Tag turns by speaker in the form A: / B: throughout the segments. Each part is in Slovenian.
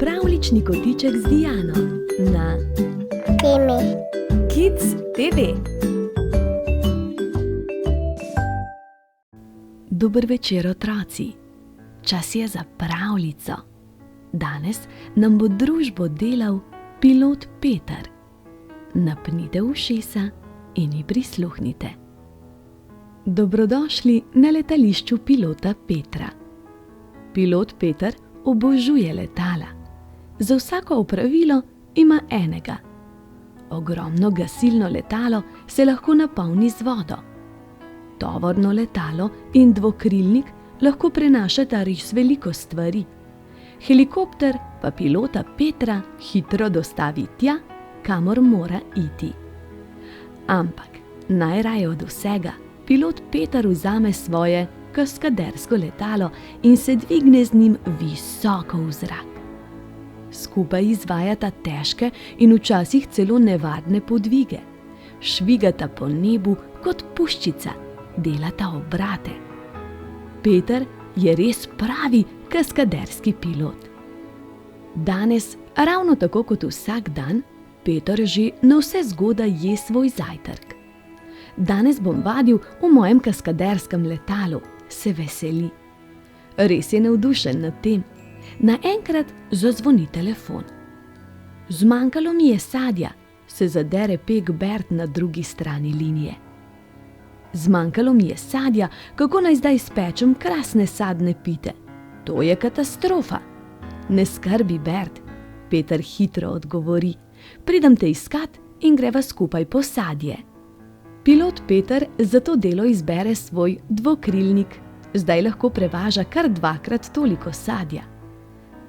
A: Pravljični kotiček z Diano na
B: Temi.
A: Kids TV. Dober večer, otroci. Čas je za pravljico. Danes nam bo družbo delal pilot Peter. Napnite ušesa in ji prisluhnite. Dobrodošli na letališču pilota Petra. Pilot Peter obožuje letala. Za vsako opravilo ima enega. Ogromno gasilno letalo se lahko napolni z vodo. Tovorno letalo in dvokrilnik lahko prenašata res veliko stvari. Helikopter pa pilota Petra hitro dostavi tja, kamor mora iti. Ampak najraje od vsega pilot Peter vzame svoje kaskadersko letalo in se dvigne z njim visoko v zrak. Skupaj izvajata težke in včasih celo nevarne podvige. Švigata po nebu kot puščica, delata obrate. Peter je res pravi kaskaderski pilot. Danes, ravno tako kot vsak dan, Peter že navsezgodaj je svoj zajtrk. Danes bom vadil v mojem kaskaderskem letalu, se veseli. Res je navdušen nad tem. Naenkrat zazvoni telefon. Zmanjkalo mi je sadja, se zadere Peg Bert na drugi strani linije. Zmanjkalo mi je sadja, kako naj zdaj spečem krasne sadne pite. To je katastrofa. Ne skrbi, Bert, Peter hitro odgovori. Pridem te iskat in greva skupaj po sadje. Pilot Peter za to delo izbere svoj dvokrilnik. Zdaj lahko prevaža kar 2-krat toliko sadja.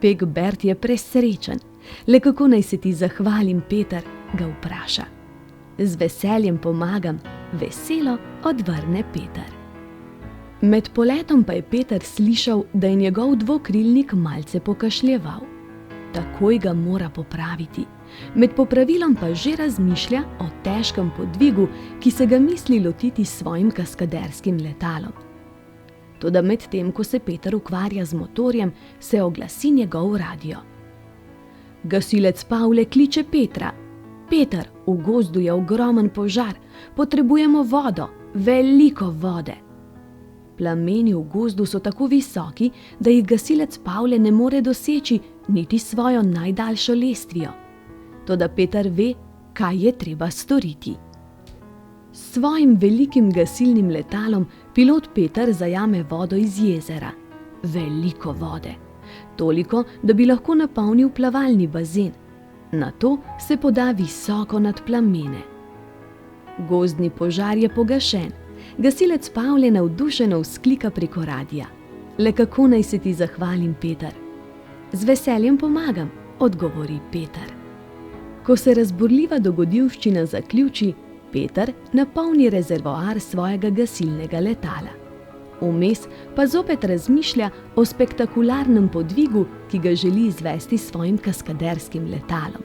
A: Peg Bert je presrečen. Le kako naj se ti zahvalim, Peter, ga vpraša. Z veseljem pomagam, veselo odvrne Peter. Med poletom pa je Peter slišal, da je njegov dvokrilnik malce pokašljeval. Takoj ga mora popraviti. Med popravilom pa že razmišlja o težkem podvigu, ki se ga misli lotiti s svojim kaskaderskim letalom. Toda medtem, ko se Peter ukvarja z motorjem, se oglasi njegov radio. Gasilec Pavle kliče Petra. Peter, v gozdu je ogromen požar, potrebujemo vodo, veliko vode. Plameni v gozdu so tako visoki, da jih gasilec Pavle ne more doseči niti svojo najdaljšo lestvijo. Toda Peter ve, kaj je treba storiti. S svojim velikim gasilnim letalom pilot Peter zajame vodo iz jezera. Veliko vode. Toliko, da bi lahko napolnil plavalni bazen. Nato se poda visoko nad plamene. Gozdni požar je pogašen. Gasilec Pavle navdušeno vzklika preko radia. Le kako naj se ti zahvalim, Peter? Z veseljem pomagam, odgovori Peter. Ko se razburljiva dogodivščina zaključi, Peter napolni rezervoar svojega gasilnega letala. Vmes pa zopet razmišlja o spektakularnem podvigu, ki ga želi izvesti s svojim kaskaderskim letalom.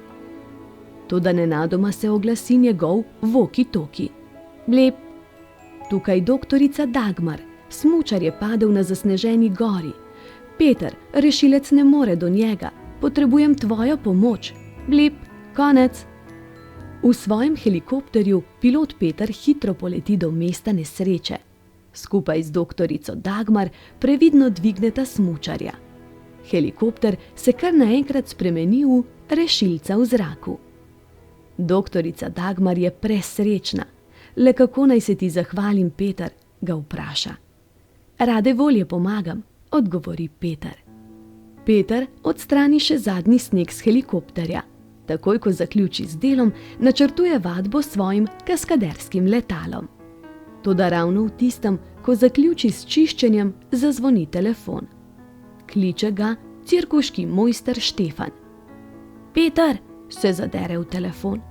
A: Toda nenadoma se oglasi njegov walkie-talkie. Blep. Tukaj doktorica Dagmar. Smučar je padel na zasneženi gori. Peter, rešilec ne more do njega. Potrebujem tvojo pomoč. Blep. Konec. V svojem helikopterju pilot Peter hitro poleti do mesta nesreče. Skupaj z doktorico Dagmar previdno dvigneta smučarja. Helikopter se kar naenkrat spremeni v rešilca v zraku. Doktorica Dagmar je presrečna. Le kako naj se ti zahvalim, Peter, ga vpraša. Rade volje pomagam, odgovori Peter. Peter odstrani še zadnji sneg s helikopterja. Takoj, ko zaključi z delom, načrtuje vadbo s svojim kaskaderskim letalom. Toda ravno v tistem, ko zaključi s čiščenjem, zazvoni telefon. Kliče ga cirkuški mojster Štefan. Peter, se zadere v telefon.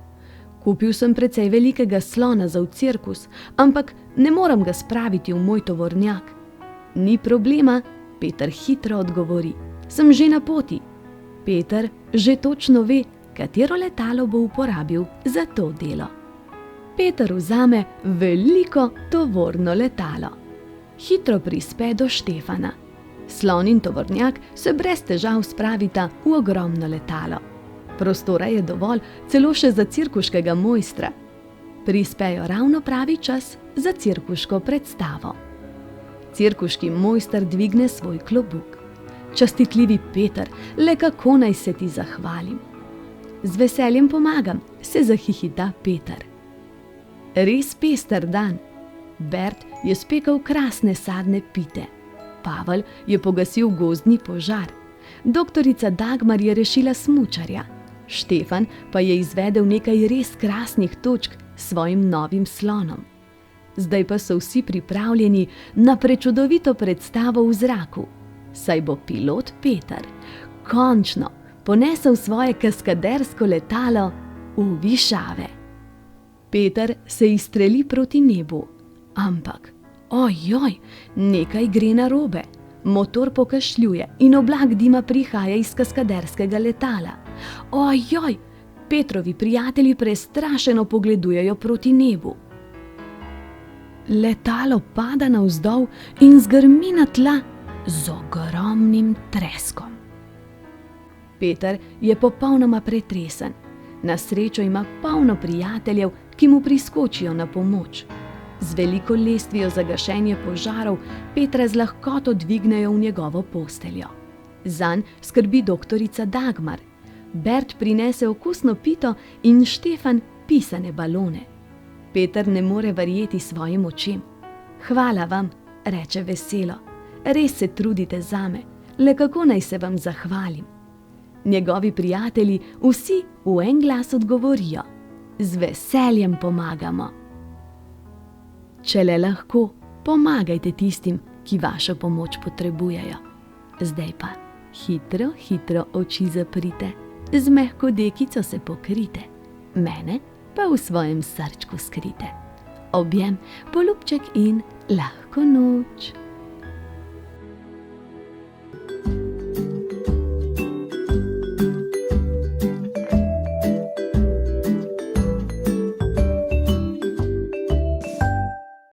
A: Kupil sem precej velikega slona za v cirkus, ampak ne morem ga spraviti v moj tovornjak. Ni problema, Peter hitro odgovori. Sem že na poti. Peter že točno ve, katero letalo bo uporabil za to delo. Peter vzame veliko tovorno letalo. Hitro prispe do Štefana. Slon in tovornjak se brez težav spravita v ogromno letalo. Prostora je dovolj celo še za cirkuškega mojstra. Prispejo ravno pravi čas za cirkuško predstavo. Cirkuški mojster dvigne svoj klobuk. Častitljivi Peter, le kako naj se ti zahvalim? Z veseljem pomagam, se zahihita Peter. Res pester dan. Bert je spekel krasne sadne pite. Pavel je pogasil gozdni požar. Doktorica Dagmar je rešila smučarja. Štefan pa je izvedel nekaj res krasnih točk s svojim novim slonom. Zdaj pa so vsi pripravljeni na prečudovito predstavo v zraku, saj bo pilot Peter končno ponesel svoje kaskadersko letalo v višave. Peter se izstreli proti nebu, ampak ojoj, nekaj gre narobe. Motor pokašljuje in oblak dima prihaja iz kaskaderskega letala. Ojoj, Petrovi prijatelji prestrašeno pogledujejo proti nebu. Letalo pada navzdol in zgrmi na tla z ogromnim treskom. Peter je popolnoma pretresen. Na srečo ima polno prijateljev, ki mu priskočijo na pomoč. Z veliko lestvijo za gašenje požarov Petra z lahkoto dvignejo v njegovo posteljo. Zanj skrbi doktorica Dagmar. Bert prinese okusno pito in Štefan pisane balone. Peter ne more verjeti svojim očem. Hvala vam, reče veselo. Res se trudite zame, le kako naj se vam zahvalim? Njegovi prijatelji vsi v en glas odgovorijo. Z veseljem pomagamo. Če le lahko, pomagajte tistim, ki vašo pomoč potrebujejo. Zdaj pa hitro, hitro oči zaprite, z mehko dekico se pokrite, mene pa v svojem srčku skrite. Objem, poljubček in lahko noč.